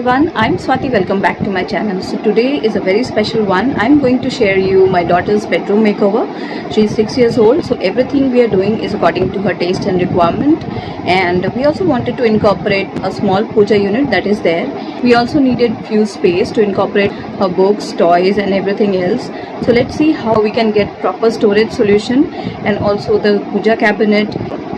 everyone, I'm Swati. Welcome back to my channel. So today is a very special one. I'm going to share you my daughter's bedroom makeover. She's 6 years old, so everything we are doing is according to her taste and requirement. And we also wanted to incorporate a small puja unit that is there. We also needed few space to incorporate her books, toys and everything else. So let's see how we can get proper storage solution and also the puja cabinet.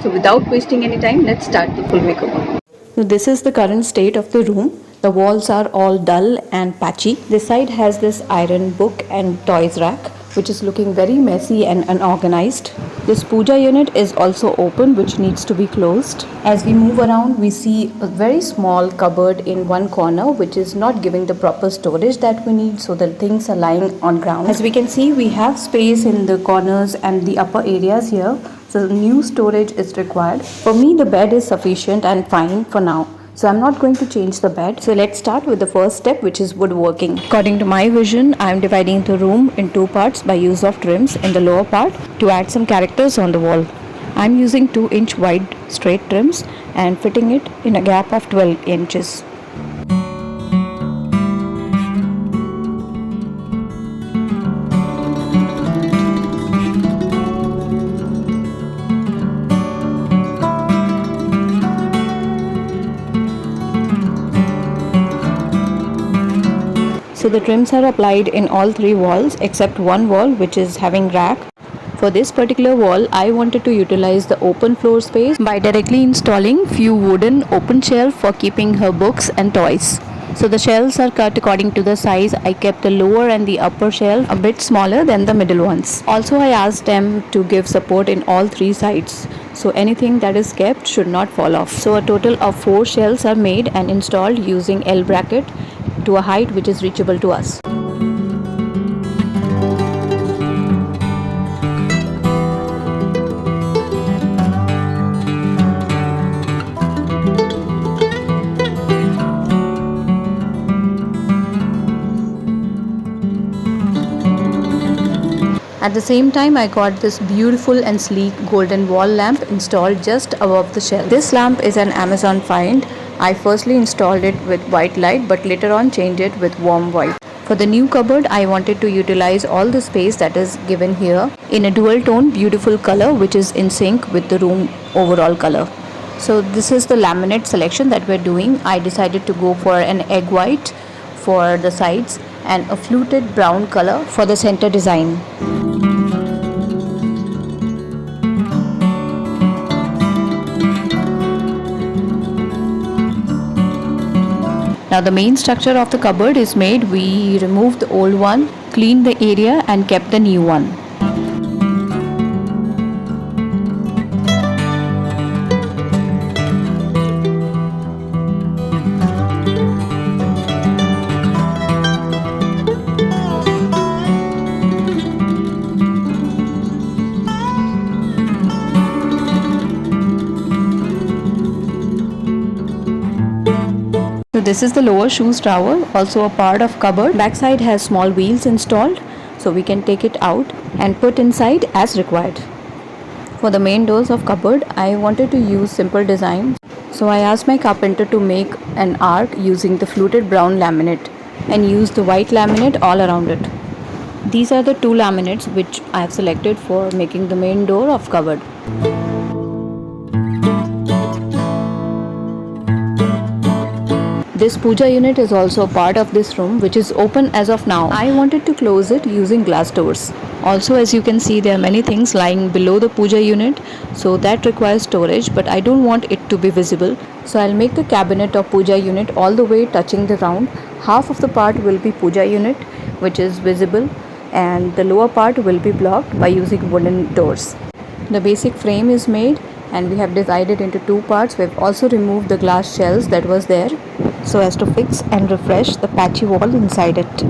So without wasting any time, let's start the full makeover. So this is the current state of the room. The walls are all dull and patchy. This side has this iron book and toys rack, which is looking very messy and unorganized. This puja unit is also open, which needs to be closed. As we move around, we see a very small cupboard in one corner, which is not giving the proper storage that we need, so the things are lying on ground. As we can see, we have space in the corners and the upper areas here. So new storage is required. For me, the bed is sufficient and fine for now. So I'm not going to change the bed. So let's start with the first step, which is woodworking. According to my vision, I'm dividing the room in two parts by use of trims in the lower part to add some characters on the wall. I'm using 2-inch wide straight trims and fitting it in a gap of 12 inches. So the trims are applied in all three walls except one wall, which is having rack. For this particular wall, I wanted to utilize the open floor space by directly installing few wooden open shelves for keeping her books and toys. So the shelves are cut according to the size. I kept the lower and the upper shelf a bit smaller than the middle ones. Also, I asked them to give support in all three sides, so anything that is kept should not fall off. So a total of 4 shelves are made and installed using L bracket to a height which is reachable to us. At the same time, I got this beautiful and sleek golden wall lamp installed just above the shelf. This lamp is an Amazon find. I firstly installed it with white light, but later on changed it with warm white. For the new cupboard, I wanted to utilize all the space that is given here in a dual tone beautiful color, which is in sync with the room overall color. So this is the laminate selection that we're doing. I decided to go for an egg white for the sides and a fluted brown color for the center design. Now the main structure of the cupboard is made. We removed the old one, cleaned the area and kept the new one. So this is the lower shoes drawer, also a part of cupboard. Backside has small wheels installed, so we can take it out and put inside as required. For the main doors of cupboard, I wanted to use simple design. So I asked my carpenter to make an arc using the fluted brown laminate and use the white laminate all around it. These are the 2 laminates which I have selected for making the main door of cupboard. This puja unit is also a part of this room, which is open as of now. I wanted to close it using glass doors. Also, as you can see, there are many things lying below the puja unit, so that requires storage, but I don't want it to be visible. So I'll make the cabinet of puja unit all the way touching the round. Half of the part will be puja unit, which is visible, and the lower part will be blocked by using wooden doors. The basic frame is made and we have divided into 2 parts. We've also removed the glass shells that was there so as to fix and refresh the patchy wall inside it.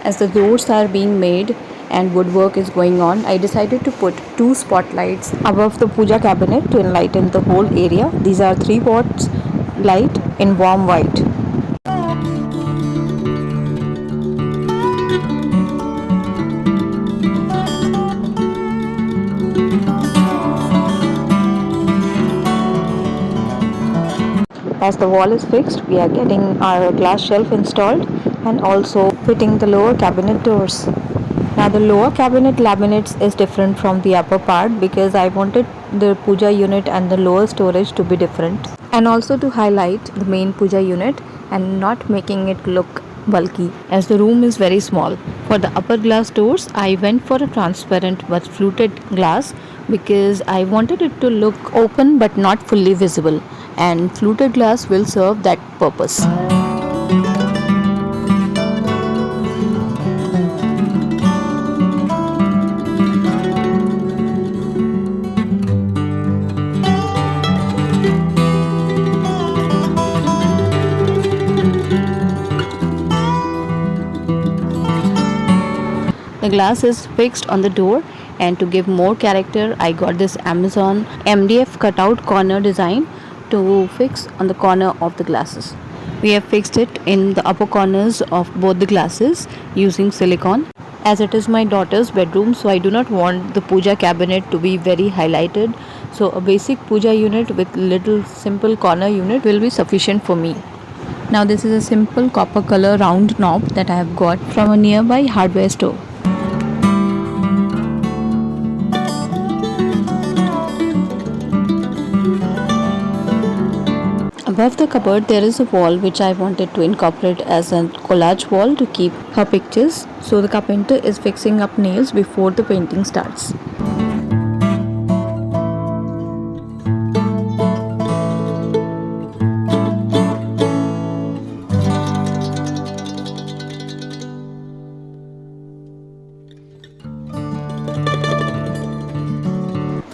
As the doors are being made and woodwork is going on, I decided to put 2 spotlights above the puja cabinet to enlighten the whole area. These are 3 watts light in warm white. As the wall is fixed, we are getting our glass shelf installed and also fitting the lower cabinet doors. Now the lower cabinet laminates is different from the upper part because I wanted the puja unit and the lower storage to be different, and also to highlight the main puja unit and not making it look bulky as the room is very small. For the upper glass doors, I went for a transparent but fluted glass because I wanted it to look open but not fully visible, and fluted glass will serve that purpose. The glass is fixed on the door, and to give more character I got this Amazon MDF cutout corner design to fix on the corner of the glasses. We have fixed it in the upper corners of both the glasses using silicone. As it is my daughter's bedroom, so I do not want the puja cabinet to be very highlighted. So a basic puja unit with little simple corner unit will be sufficient for me. Now this is a simple copper color round knob that I have got from a nearby hardware store. Above the cupboard there is a wall which I wanted to incorporate as a collage wall to keep her pictures. So the carpenter is fixing up nails before the painting starts.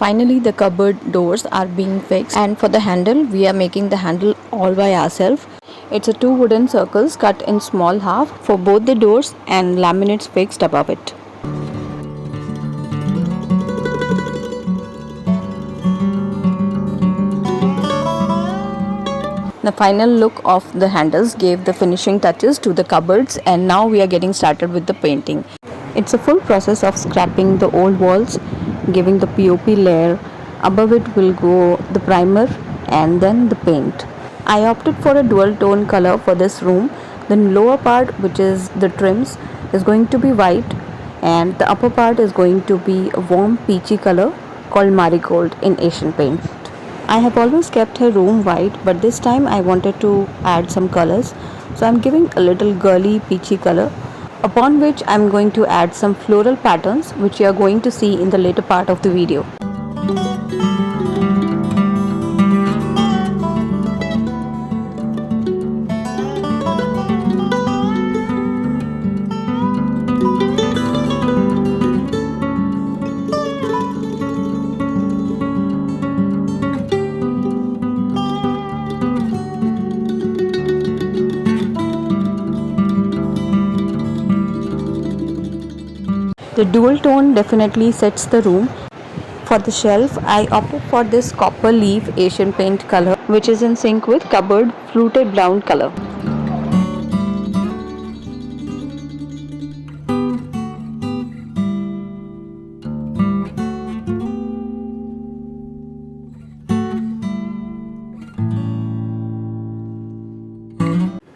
Finally, the cupboard doors are being fixed, and for the handle, we are making the handle all by ourselves. It's a 2 wooden circles cut in small half for both the doors and laminates fixed above it. The final look of the handles gave the finishing touches to the cupboards, and now we are getting started with the painting. It's a full process of scrapping the old walls, giving the POP layer. Above it will go the primer and then the paint. I opted for a dual tone color for this room. The lower part, which is the trims, is going to be white, and the upper part is going to be a warm peachy color called marigold in Asian paint. I have always kept her room white, but this time I wanted to add some colors, so I'm giving a little girly peachy color, upon which I'm going to add some floral patterns which you are going to see in the later part of the video. The dual tone definitely sets the room. For the shelf, I opted for this copper leaf Asian paint color, which is in sync with cupboard fluted brown color.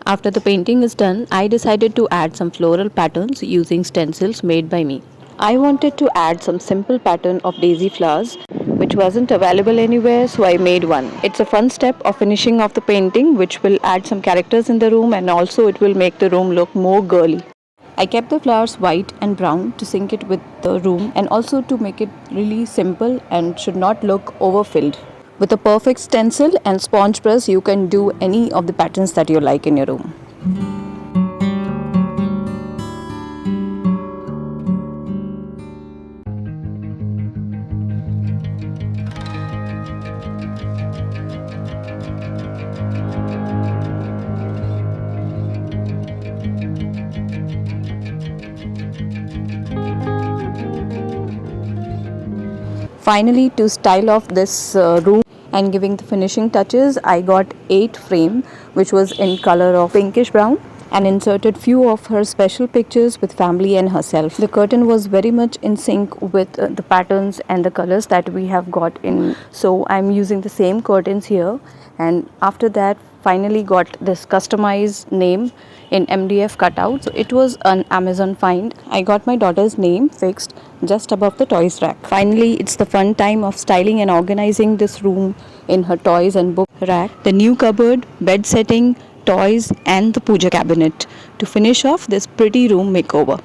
After the painting is done, I decided to add some floral patterns using stencils made by me. I wanted to add some simple pattern of daisy flowers which wasn't available anywhere, so I made one. It's a fun step of finishing off the painting which will add some characters in the room, and also it will make the room look more girly. I kept the flowers white and brown to sync it with the room and also to make it really simple and should not look overfilled. With a perfect stencil and sponge press, you can do any of the patterns that you like in your room. Finally, to style off this room and giving the finishing touches, I got 8 frame which was in color of pinkish brown and inserted few of her special pictures with family and herself. The curtain was very much in sync with the patterns and the colors that we have got in, so I'm using the same curtains here. And after that, finally got this customized name in MDF cutout. So it was an Amazon find. I got my daughter's name fixed just above the toys rack. Finally, it's the fun time of styling and organizing this room in her toys and book rack, the new cupboard, bed setting, toys and the puja cabinet to finish off this pretty room makeover.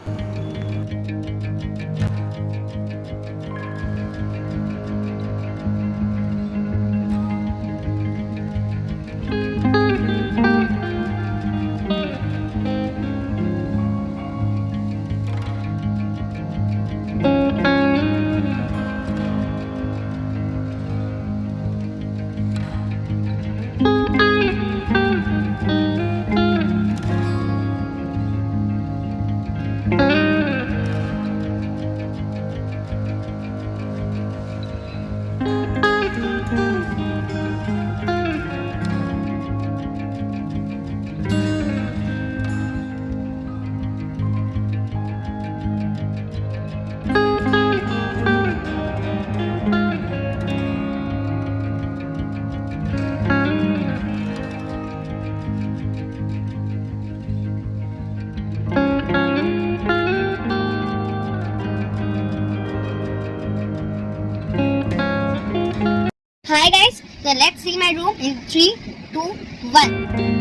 Hi guys, so let's see my room in 3, 2, 1.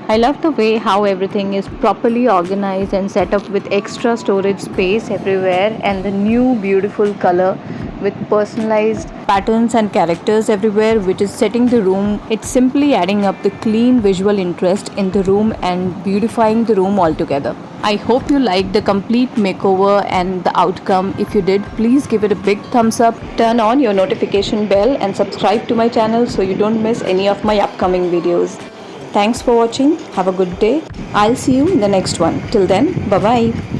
I love the way how everything is properly organized and set up with extra storage space everywhere and the new beautiful color with personalized patterns and characters everywhere, which is setting the room. It's simply adding up the clean visual interest in the room and beautifying the room altogether. I hope you liked the complete makeover and the outcome. If you did, please give it a big thumbs up, turn on your notification bell and subscribe to my channel so you don't miss any of my upcoming videos. Thanks for watching. Have a good day. I'll see you in the next one. Till then, bye-bye.